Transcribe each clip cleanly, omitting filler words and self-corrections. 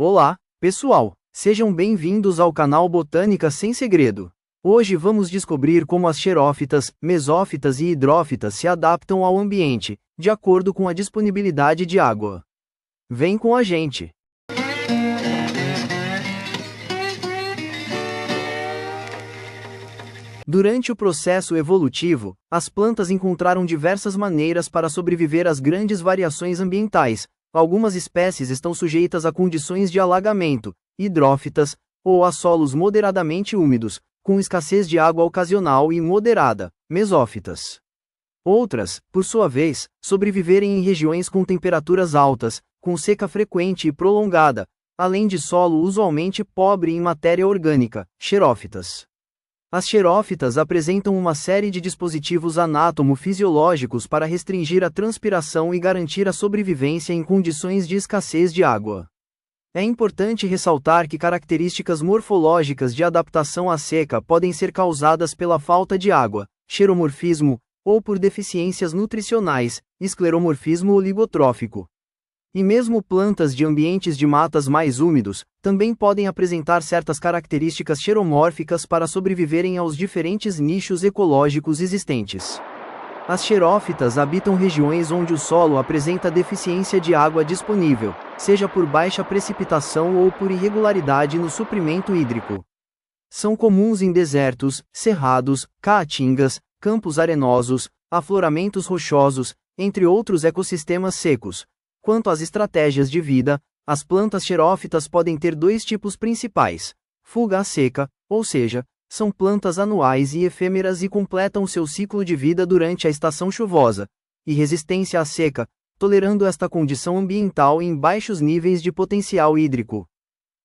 Olá, pessoal! Sejam bem-vindos ao canal Botânica Sem Segredo. Hoje vamos descobrir como as xerófitas, mesófitas e hidrófitas se adaptam ao ambiente, de acordo com a disponibilidade de água. Vem com a gente! Durante o processo evolutivo, as plantas encontraram diversas maneiras para sobreviver às grandes variações ambientais. Algumas espécies estão sujeitas a condições de alagamento, hidrófitas, ou a solos moderadamente úmidos, com escassez de água ocasional e moderada, mesófitas. Outras, por sua vez, sobreviverem em regiões com temperaturas altas, com seca frequente e prolongada, além de solo usualmente pobre em matéria orgânica, xerófitas. As xerófitas apresentam uma série de dispositivos anátomo-fisiológicos para restringir a transpiração e garantir a sobrevivência em condições de escassez de água. É importante ressaltar que características morfológicas de adaptação à seca podem ser causadas pela falta de água, xeromorfismo, ou por deficiências nutricionais, escleromorfismo oligotrófico. E mesmo plantas de ambientes de matas mais úmidos, também podem apresentar certas características xeromórficas para sobreviverem aos diferentes nichos ecológicos existentes. As xerófitas habitam regiões onde o solo apresenta deficiência de água disponível, seja por baixa precipitação ou por irregularidade no suprimento hídrico. São comuns em desertos, cerrados, caatingas, campos arenosos, afloramentos rochosos, entre outros ecossistemas secos. Quanto às estratégias de vida, as plantas xerófitas podem ter dois tipos principais: fuga à seca, ou seja, são plantas anuais e efêmeras e completam seu ciclo de vida durante a estação chuvosa, e resistência à seca, tolerando esta condição ambiental em baixos níveis de potencial hídrico.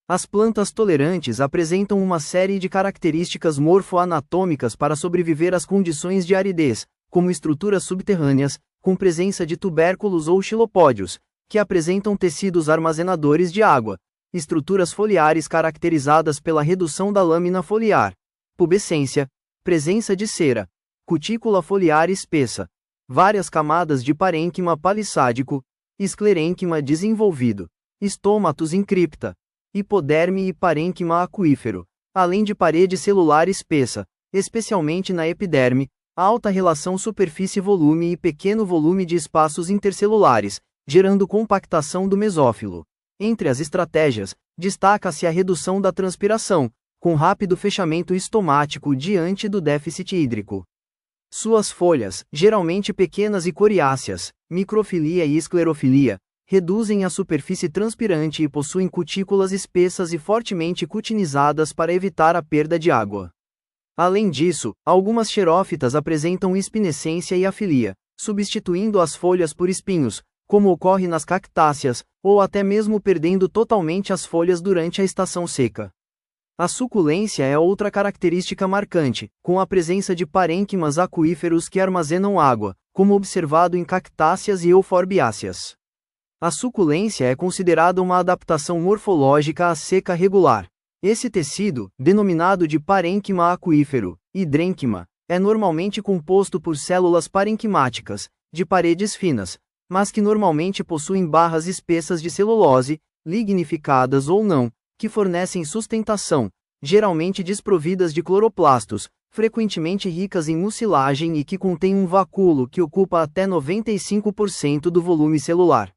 As plantas tolerantes apresentam uma série de características morfoanatômicas para sobreviver às condições de aridez, como estruturas subterrâneas, com presença de tubérculos ou xilopódios, que apresentam tecidos armazenadores de água, estruturas foliares caracterizadas pela redução da lâmina foliar, pubescência, presença de cera, cutícula foliar espessa, várias camadas de parênquima palissádico, esclerênquima desenvolvido, estômatos em cripta, hipoderme e parênquima aquífero, além de parede celular espessa, especialmente na epiderme, alta relação superfície-volume e pequeno volume de espaços intercelulares, gerando compactação do mesófilo. Entre as estratégias, destaca-se a redução da transpiração, com rápido fechamento estomático diante do déficit hídrico. Suas folhas, geralmente pequenas e coriáceas, microfilia e esclerofilia, reduzem a superfície transpirante e possuem cutículas espessas e fortemente cutinizadas para evitar a perda de água. Além disso, algumas xerófitas apresentam espinescência e afilia, substituindo as folhas por espinhos, como ocorre nas cactáceas, ou até mesmo perdendo totalmente as folhas durante a estação seca. A suculência é outra característica marcante, com a presença de parênquimas aquíferos que armazenam água, como observado em cactáceas e euforbiáceas. A suculência é considerada uma adaptação morfológica à seca regular. Esse tecido, denominado de parênquima aquífero, hidrênquima, é normalmente composto por células parenquimáticas, de paredes finas, mas que normalmente possuem barras espessas de celulose, lignificadas ou não, que fornecem sustentação, geralmente desprovidas de cloroplastos, frequentemente ricas em mucilagem e que contêm um vacúolo que ocupa até 95% do volume celular.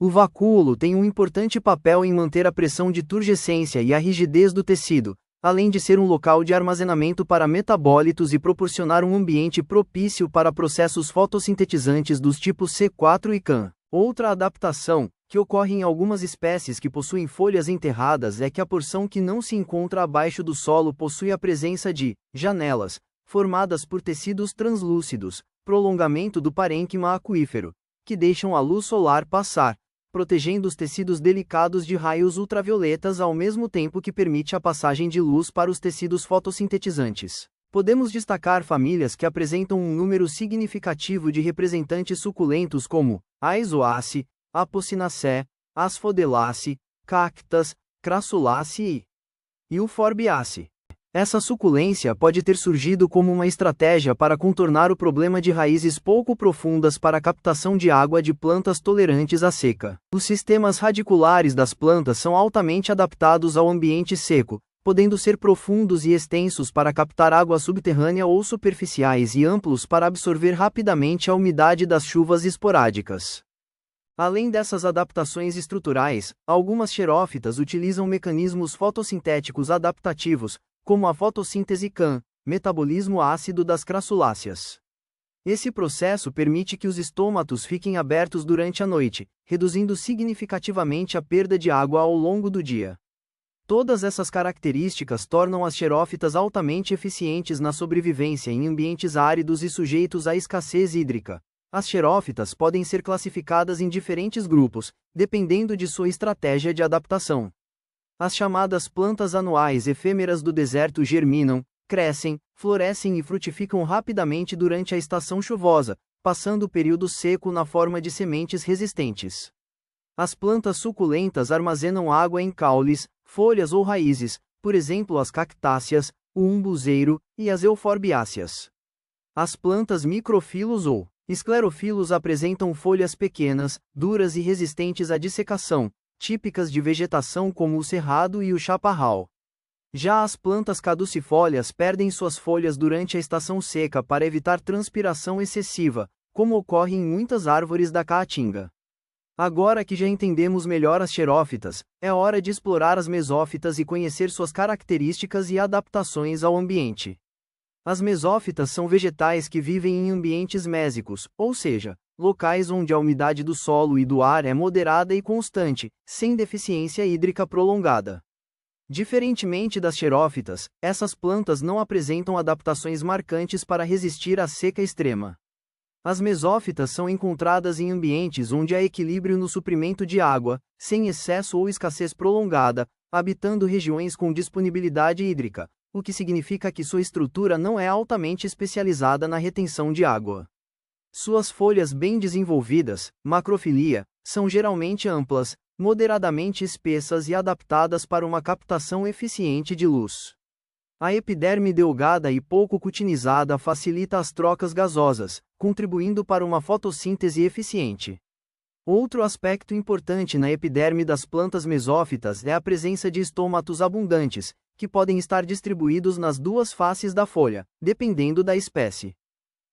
O vacúolo tem um importante papel em manter a pressão de turgescência e a rigidez do tecido, além de ser um local de armazenamento para metabólitos e proporcionar um ambiente propício para processos fotossintetizantes dos tipos C4 e CAN. Outra adaptação, que ocorre em algumas espécies que possuem folhas enterradas, é que a porção que não se encontra abaixo do solo possui a presença de janelas, formadas por tecidos translúcidos, prolongamento do parênquima aquífero, que deixam a luz solar passar, protegendo os tecidos delicados de raios ultravioletas ao mesmo tempo que permite a passagem de luz para os tecidos fotossintetizantes. Podemos destacar famílias que apresentam um número significativo de representantes suculentos como Aizoaceae, Apocynaceae, Asphodelaceae, Cactas, Crassulaceae e Euphorbiaceae. Essa suculência pode ter surgido como uma estratégia para contornar o problema de raízes pouco profundas para a captação de água de plantas tolerantes à seca. Os sistemas radiculares das plantas são altamente adaptados ao ambiente seco, podendo ser profundos e extensos para captar água subterrânea ou superficiais e amplos para absorver rapidamente a umidade das chuvas esporádicas. Além dessas adaptações estruturais, algumas xerófitas utilizam mecanismos fotossintéticos adaptativos, como a fotossíntese CAM, metabolismo ácido das crassuláceas. Esse processo permite que os estômatos fiquem abertos durante a noite, reduzindo significativamente a perda de água ao longo do dia. Todas essas características tornam as xerófitas altamente eficientes na sobrevivência em ambientes áridos e sujeitos à escassez hídrica. As xerófitas podem ser classificadas em diferentes grupos, dependendo de sua estratégia de adaptação. As chamadas plantas anuais efêmeras do deserto germinam, crescem, florescem e frutificam rapidamente durante a estação chuvosa, passando o período seco na forma de sementes resistentes. As plantas suculentas armazenam água em caules, folhas ou raízes, por exemplo as cactáceas, o umbuzeiro e as euforbiáceas. As plantas microfilos ou esclerofilos apresentam folhas pequenas, duras e resistentes à dissecação, típicas de vegetação como o cerrado e o chaparral. Já as plantas caducifólias perdem suas folhas durante a estação seca para evitar transpiração excessiva, como ocorre em muitas árvores da caatinga. Agora que já entendemos melhor as xerófitas, é hora de explorar as mesófitas e conhecer suas características e adaptações ao ambiente. As mesófitas são vegetais que vivem em ambientes mésicos, ou seja, locais onde a umidade do solo e do ar é moderada e constante, sem deficiência hídrica prolongada. Diferentemente das xerófitas, essas plantas não apresentam adaptações marcantes para resistir à seca extrema. As mesófitas são encontradas em ambientes onde há equilíbrio no suprimento de água, sem excesso ou escassez prolongada, habitando regiões com disponibilidade hídrica, o que significa que sua estrutura não é altamente especializada na retenção de água. Suas folhas bem desenvolvidas, macrofilia, são geralmente amplas, moderadamente espessas e adaptadas para uma captação eficiente de luz. A epiderme delgada e pouco cutinizada facilita as trocas gasosas, contribuindo para uma fotossíntese eficiente. Outro aspecto importante na epiderme das plantas mesófitas é a presença de estômatos abundantes, que podem estar distribuídos nas duas faces da folha, dependendo da espécie.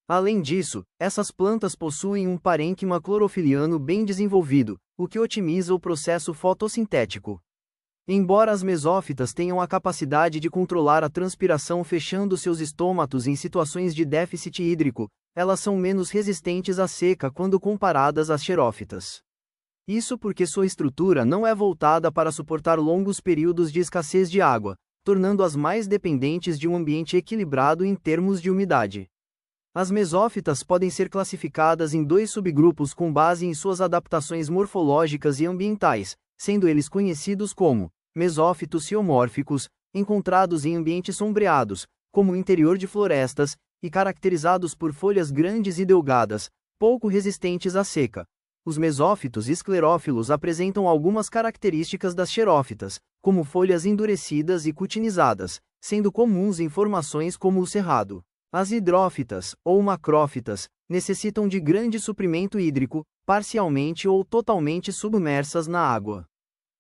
Além disso, essas plantas possuem um parênquima clorofiliano bem desenvolvido, o que otimiza o processo fotossintético. Embora as mesófitas tenham a capacidade de controlar a transpiração fechando seus estômatos em situações de déficit hídrico, elas são menos resistentes à seca quando comparadas às xerófitas. Isso porque sua estrutura não é voltada para suportar longos períodos de escassez de água, tornando-as mais dependentes de um ambiente equilibrado em termos de umidade. As mesófitas podem ser classificadas em dois subgrupos com base em suas adaptações morfológicas e ambientais, sendo eles conhecidos como mesófitos fiomórficos, encontrados em ambientes sombreados, como o interior de florestas, e caracterizados por folhas grandes e delgadas, pouco resistentes à seca. Os mesófitos esclerófilos apresentam algumas características das xerófitas, como folhas endurecidas e cutinizadas, sendo comuns em formações como o cerrado. As hidrófitas, ou macrófitas, necessitam de grande suprimento hídrico, parcialmente ou totalmente submersas na água.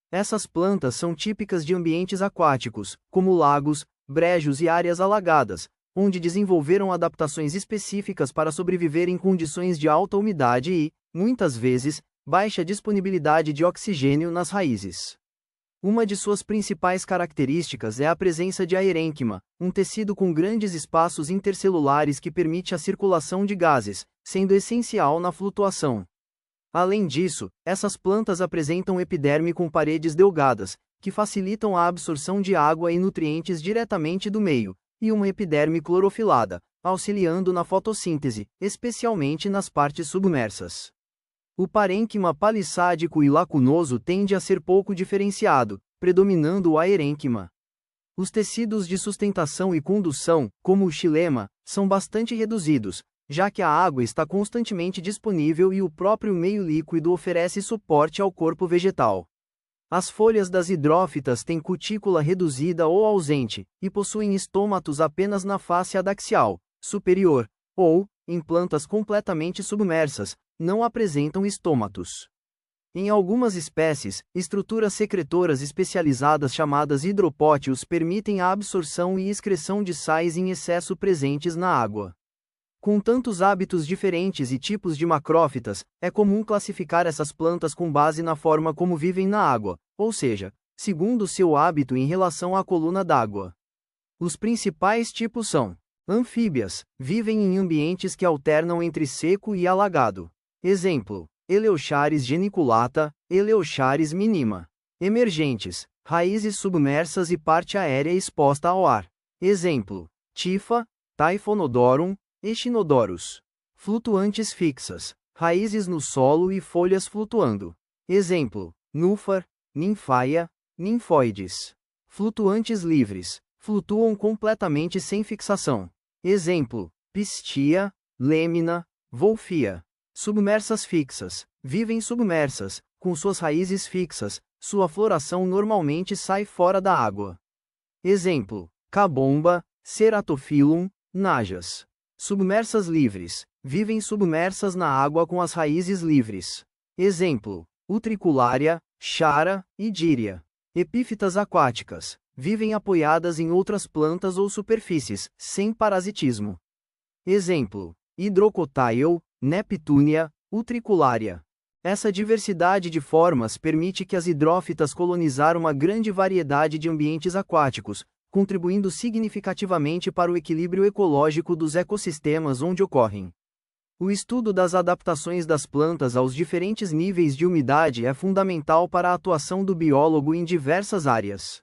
Essas plantas são típicas de ambientes aquáticos, como lagos, brejos e áreas alagadas, onde desenvolveram adaptações específicas para sobreviver em condições de alta umidade e, muitas vezes, baixa disponibilidade de oxigênio nas raízes. Uma de suas principais características é a presença de aerênquima, um tecido com grandes espaços intercelulares que permite a circulação de gases, sendo essencial na flutuação. Além disso, essas plantas apresentam epiderme com paredes delgadas, que facilitam a absorção de água e nutrientes diretamente do meio, e uma epiderme clorofilada, auxiliando na fotossíntese, especialmente nas partes submersas. O parênquima palissádico e lacunoso tende a ser pouco diferenciado, predominando o aerênquima. Os tecidos de sustentação e condução, como o xilema, são bastante reduzidos, já que a água está constantemente disponível e o próprio meio líquido oferece suporte ao corpo vegetal. As folhas das hidrófitas têm cutícula reduzida ou ausente, e possuem estômatos apenas na face adaxial, superior, ou, em plantas completamente submersas, não apresentam estômatos. Em algumas espécies, estruturas secretoras especializadas chamadas hidropótios permitem a absorção e excreção de sais em excesso presentes na água. Com tantos hábitos diferentes e tipos de macrófitas, é comum classificar essas plantas com base na forma como vivem na água, ou seja, segundo seu hábito em relação à coluna d'água. Os principais tipos são: anfíbias, vivem em ambientes que alternam entre seco e alagado. Exemplo: Eleocharis geniculata, Eleocharis minima. Emergentes, raízes submersas e parte aérea exposta ao ar. Exemplo: Tifa, Typhonodorum, Echinodorus. Flutuantes fixas, raízes no solo e folhas flutuando. Exemplo: Núfar, Ninfaia, Ninfoides. Flutuantes livres, flutuam completamente sem fixação. Exemplo: Pistia, Lêmina, Wolfia. Submersas fixas, vivem submersas, com suas raízes fixas, sua floração normalmente sai fora da água. Exemplo: Cabomba, Ceratophyllum, Najas. Submersas livres, vivem submersas na água com as raízes livres. Exemplo: Utricularia, Chara e Díria. Epífitas aquáticas, vivem apoiadas em outras plantas ou superfícies, sem parasitismo. Exemplo: Hydrocotyle, Neptunia, Utricularia. Essa diversidade de formas permite que as hidrófitas colonizar uma grande variedade de ambientes aquáticos, contribuindo significativamente para o equilíbrio ecológico dos ecossistemas onde ocorrem. O estudo das adaptações das plantas aos diferentes níveis de umidade é fundamental para a atuação do biólogo em diversas áreas.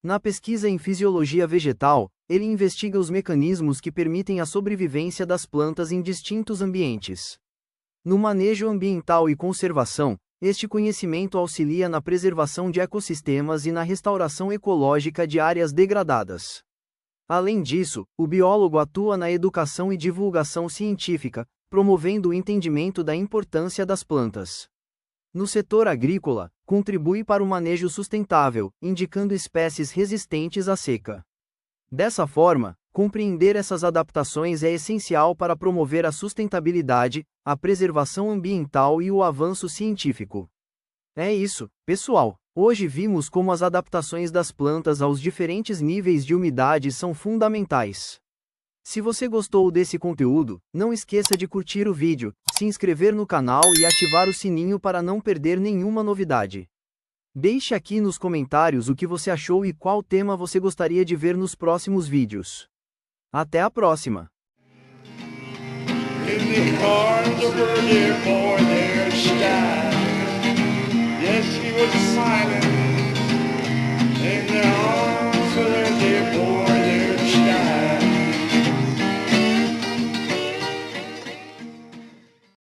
Na pesquisa em fisiologia vegetal, ele investiga os mecanismos que permitem a sobrevivência das plantas em distintos ambientes. No manejo ambiental e conservação, este conhecimento auxilia na preservação de ecossistemas e na restauração ecológica de áreas degradadas. Além disso, o biólogo atua na educação e divulgação científica, promovendo o entendimento da importância das plantas. No setor agrícola, contribui para o manejo sustentável, indicando espécies resistentes à seca. Dessa forma, compreender essas adaptações é essencial para promover a sustentabilidade, a preservação ambiental e o avanço científico. É isso, pessoal! Hoje vimos como as adaptações das plantas aos diferentes níveis de umidade são fundamentais. Se você gostou desse conteúdo, não esqueça de curtir o vídeo, se inscrever no canal e ativar o sininho para não perder nenhuma novidade. Deixe aqui nos comentários o que você achou e qual tema você gostaria de ver nos próximos vídeos. Até a próxima! In the arms of her dear boy there she died. Yes, she was silent.